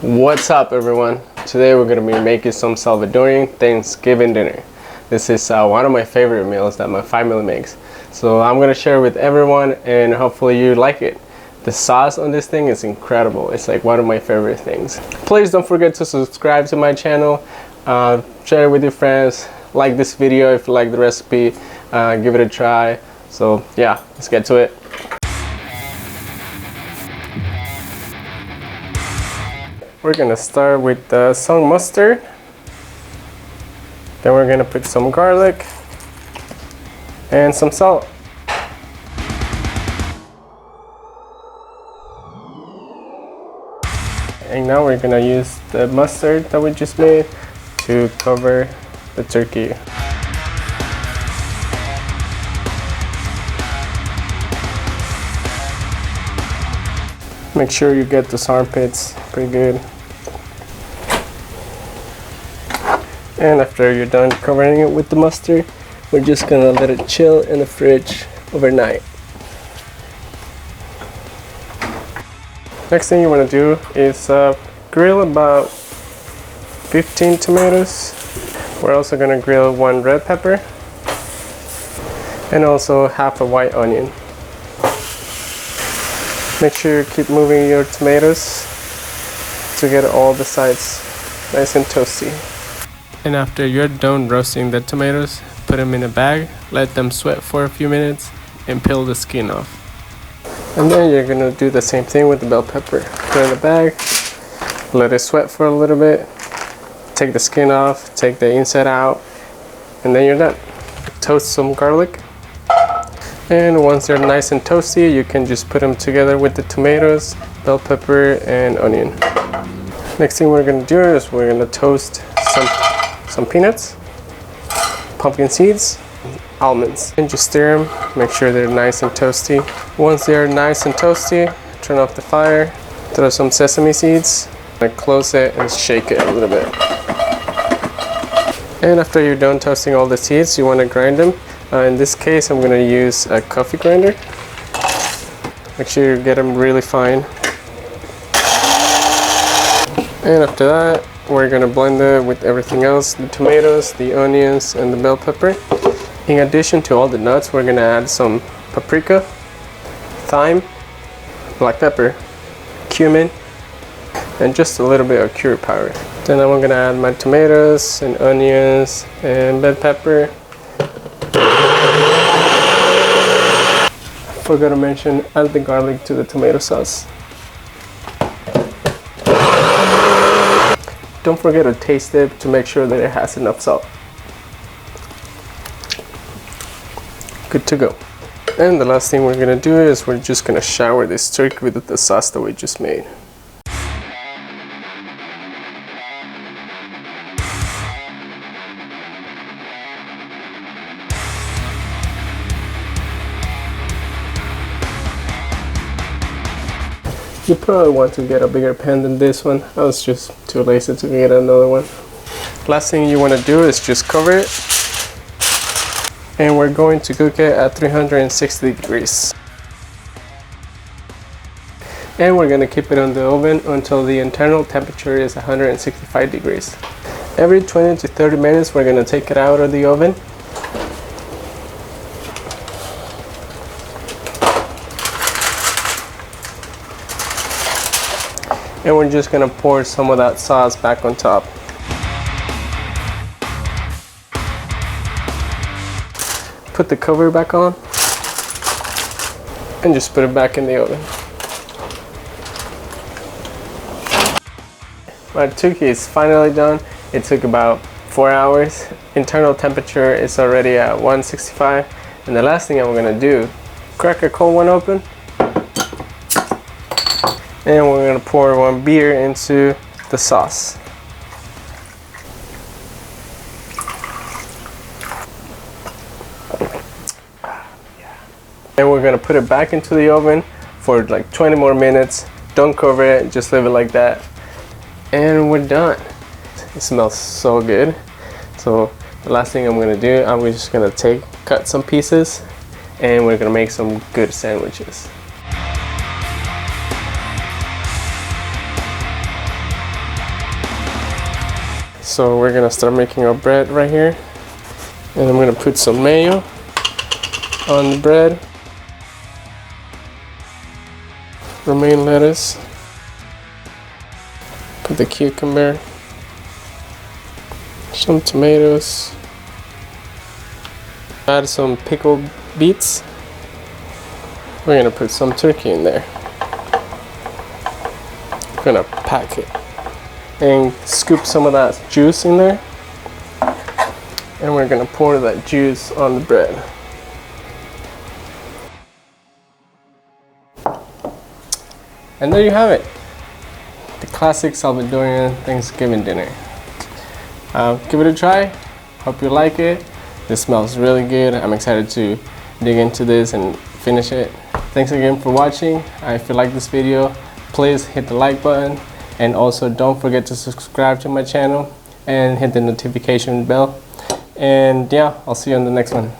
What's up, everyone? Today we're going to be making some Salvadorian Thanksgiving dinner. This is one of my favorite meals that my family makes. So I'm going to share it with everyone and hopefully you like it. The sauce on this thing is incredible. It's like one of my favorite things. Please don't forget to subscribe to my channel, share it with your friends, like this video if you like the recipe, give it a try. So yeah, let's get to it. We're gonna start with some mustard. Then we're gonna put some garlic and some salt. And now we're gonna use the mustard that we just made to cover the turkey. Make sure you get those armpits pretty good. And after you're done covering it with the mustard, we're just gonna let it chill in the fridge overnight. Next thing you want to do is grill about 15 tomatoes. We're also gonna grill 1 red pepper and also half a white onion. Make sure you keep moving your tomatoes to get all the sides nice and toasty. And after you're done roasting the tomatoes, put them in a bag, let them sweat for a few minutes, and peel the skin off. And then you're gonna do the same thing with the bell pepper. Put it in the bag, let it sweat for a little bit, take the skin off, take the inside out, and then you're done. Toast some garlic. And once they're nice and toasty, you can just put them together with the tomatoes, bell pepper, and onion. Next thing we're gonna do is we're gonna toast some peanuts, pumpkin seeds, almonds, and just stir them. Make sure they're nice and toasty. Once they're nice and toasty, turn off the fire, throw some sesame seeds, and close it and shake it a little bit. And after you're done toasting all the seeds, you want to grind them. In this case, I'm going to use a coffee grinder. Make sure you get them really fine. And after that, we're going to blend it with everything else, the tomatoes, the onions, and the bell pepper. In addition to all the nuts, we're going to add some paprika, thyme, black pepper, cumin, and just a little bit of curry powder. Then I'm going to add my tomatoes and onions and bell pepper. Forgot to mention, add the garlic to the tomato sauce. Don't forget to taste it to make sure that it has enough salt. Good to go. And the last thing we're gonna do is we're just gonna shower this turkey with the sauce that we just made. You probably want to get a bigger pan than this one. I was just too lazy to get another one. Last thing you want to do is just cover it. And we're going to cook it at 360 degrees. And we're going to keep it on the oven until the internal temperature is 165 degrees. Every 20 to 30 minutes we're going to take it out of the oven. And we're just gonna pour some of that sauce back on top. Put the cover back on and just put it back in the oven. My turkey is finally done. It took about 4 hours. Internal temperature is already at 165. And the last thing I'm gonna do, crack a cold one open. And we're going to pour 1 beer into the sauce. And we're going to put it back into the oven for like 20 more minutes. Don't cover it, just leave it like that. And we're done. It smells so good. So the last thing I'm going to do, I'm just going to cut some pieces and we're going to make some good sandwiches. So we're gonna start making our bread right here. And I'm gonna put some mayo on the bread. Romaine lettuce. Put the cucumber. Some tomatoes. Add some pickled beets. We're gonna put some turkey in there. We're gonna pack it and scoop some of that juice in there. And we're gonna pour that juice on the bread. And there you have it. The classic Salvadorian Thanksgiving dinner. Give it a try. Hope you like it. This smells really good. I'm excited to dig into this and finish it. Thanks again for watching. If you like this video, please hit the like button. And also don't forget to subscribe to my channel and hit the notification bell. And yeah, I'll see you on the next one.